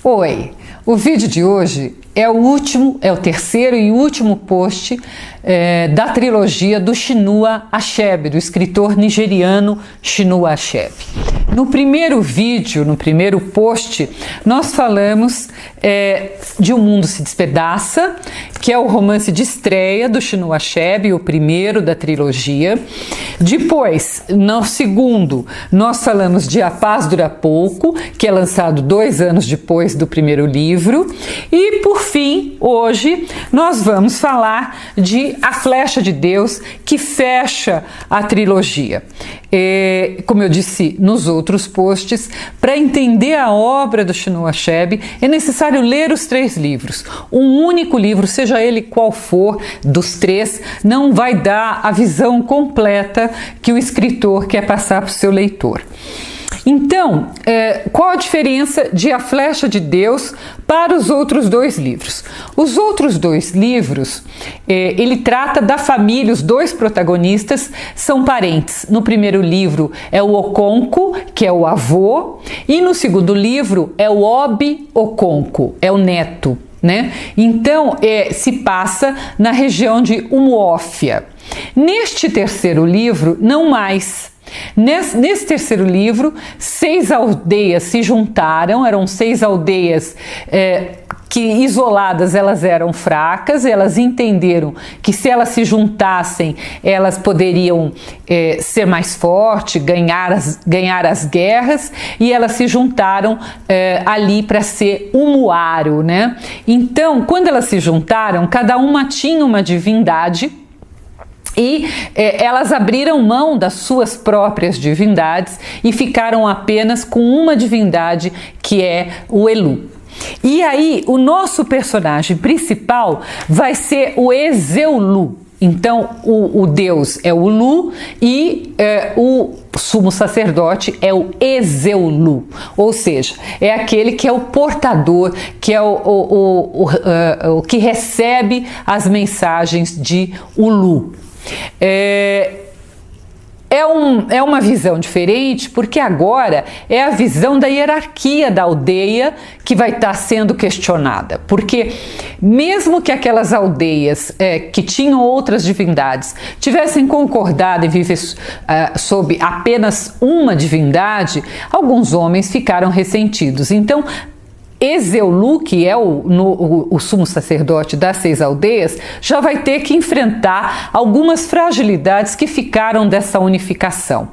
Oi, o vídeo de hoje é o terceiro e último post da trilogia do Chinua Achebe, do escritor nigeriano Chinua Achebe. No primeiro vídeo, no primeiro post, nós falamos de O Mundo se Despedaça, que é o romance de estreia do Chinua Achebe, o primeiro da trilogia. Depois, no segundo, nós falamos de A Paz Dura Pouco, que é lançado 2 anos depois do primeiro livro. E, por fim, hoje, nós vamos falar de A Flecha de Deus, que fecha a trilogia. Como eu disse nos outros posts, para entender a obra do Chinua Achebe é necessário ler os 3 livros. Um único livro, seja ele qual for dos 3, não vai dar a visão completa que o escritor quer passar para o seu leitor. Então, qual a diferença de A Flecha de Deus para os outros 2 livros? Os outros 2 livros, ele trata da família, os 2 protagonistas são parentes. No primeiro livro é o Okonko, que é o avô, e no segundo livro é o Obi Okonko, é o neto, né? Então, se passa na região de Umuofia. Neste terceiro livro, não mais. Nesse terceiro livro, 6 aldeias se juntaram, eram 6 aldeias que isoladas elas eram fracas, elas entenderam que se elas se juntassem, elas poderiam ser mais fortes, ganhar as guerras, e elas se juntaram ali para ser Umuaro, né? Então, quando elas se juntaram, cada uma tinha uma divindade, e elas abriram mão das suas próprias divindades e ficaram apenas com uma divindade, que é o Elu. E aí o nosso personagem principal vai ser o Ezeulu. Então o deus é o Lu e o sumo sacerdote é o Ezeulu, ou seja, é aquele que é o portador, que é o que recebe as mensagens de Ulu. É uma visão diferente, porque agora é a visão da hierarquia da aldeia que vai estar sendo questionada. Porque mesmo que aquelas aldeias que tinham outras divindades tivessem concordado em viver sob apenas uma divindade, alguns homens ficaram ressentidos. Então, Ezeulu, que é o sumo sacerdote das 6 aldeias, já vai ter que enfrentar algumas fragilidades que ficaram dessa unificação.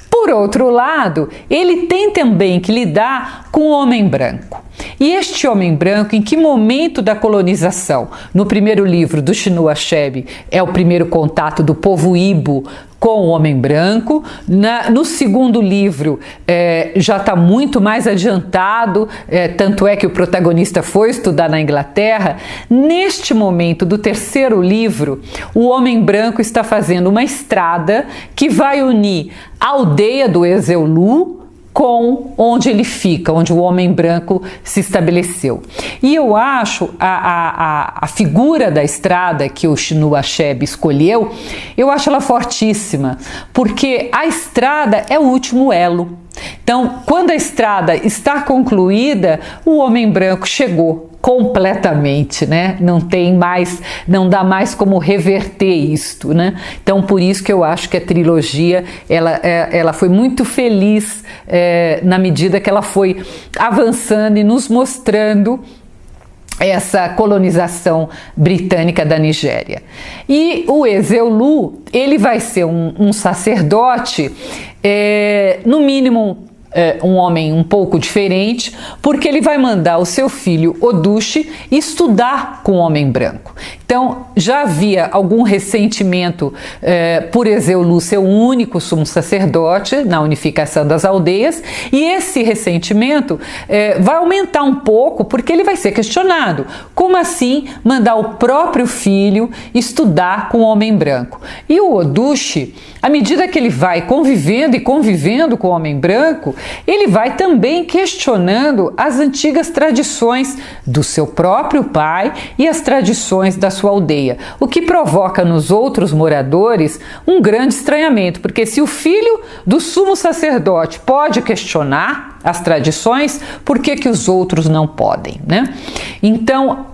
Por outro lado, ele tem também que lidar com o homem branco. E este homem branco, em que momento da colonização? No primeiro livro do Chinua Achebe é o primeiro contato do povo Ibo com o homem branco. No segundo livro já está muito mais adiantado, tanto é que o protagonista foi estudar na Inglaterra. Neste momento do terceiro livro, o homem branco está fazendo uma estrada que vai unir a aldeia do Ezeulu com onde ele fica, onde o homem branco se estabeleceu. E eu acho a figura da estrada que o Chinua Achebe escolheu, eu acho ela fortíssima, porque a estrada é o último elo. Então, quando a estrada está concluída, o homem branco chegou completamente, né? Não dá mais como reverter isto, né? Então, por isso que eu acho que a trilogia ela foi muito feliz na medida que ela foi avançando e nos mostrando essa colonização britânica da Nigéria. E o Ezeulu, ele vai ser um sacerdote, no mínimo um homem um pouco diferente, porque ele vai mandar o seu filho Odushi estudar com o homem branco. Então já havia algum ressentimento por Ezeulu ser o único sumo sacerdote na unificação das aldeias, e esse ressentimento vai aumentar um pouco, porque ele vai ser questionado. Como assim mandar o próprio filho estudar com o homem branco? E o Odushi, à medida que ele vai convivendo com o homem branco, ele vai também questionando as antigas tradições do seu próprio pai e as tradições da sua aldeia, o que provoca nos outros moradores um grande estranhamento, porque se o filho do sumo sacerdote pode questionar, as tradições, por que os outros não podem, né? Então,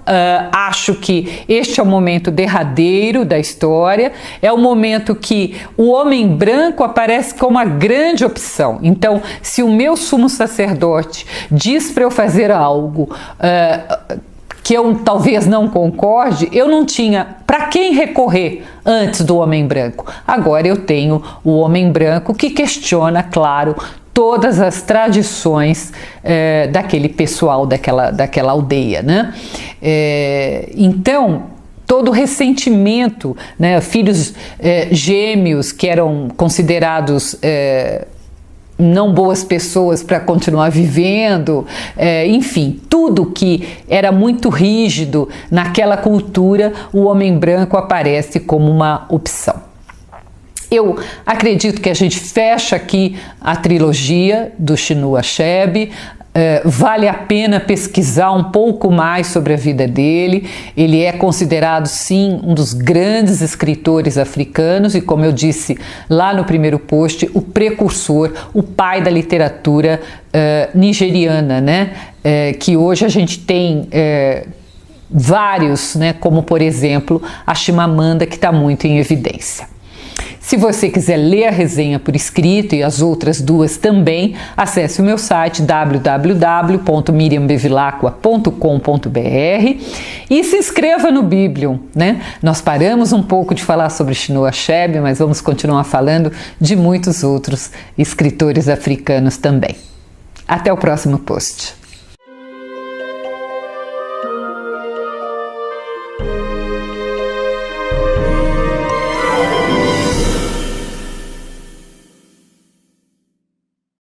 acho que este é o momento derradeiro da história, é o momento que o homem branco aparece como a grande opção. Então, se o meu sumo sacerdote diz para eu fazer algo que eu talvez não concorde, eu não tinha para quem recorrer antes do homem branco. Agora eu tenho o homem branco que questiona, claro, todas as tradições daquele pessoal, daquela aldeia, né? Então, todo o ressentimento, né? Filhos gêmeos que eram considerados não boas pessoas para continuar vivendo, enfim, tudo que era muito rígido naquela cultura, o homem branco aparece como uma opção. Eu acredito que a gente fecha aqui a trilogia do Chinua Achebe. Vale a pena pesquisar um pouco mais sobre a vida dele. Ele é considerado, sim, um dos grandes escritores africanos e, como eu disse lá no primeiro post, o precursor, o pai da literatura nigeriana, né? Que hoje a gente tem vários, né? Como, por exemplo, a Chimamanda, que está muito em evidência. Se você quiser ler a resenha por escrito e as outras duas também, acesse o meu site www.miriambevilacqua.com.br e se inscreva no Biblium, né? Nós paramos um pouco de falar sobre Chinua Achebe, mas vamos continuar falando de muitos outros escritores africanos também. Até o próximo post.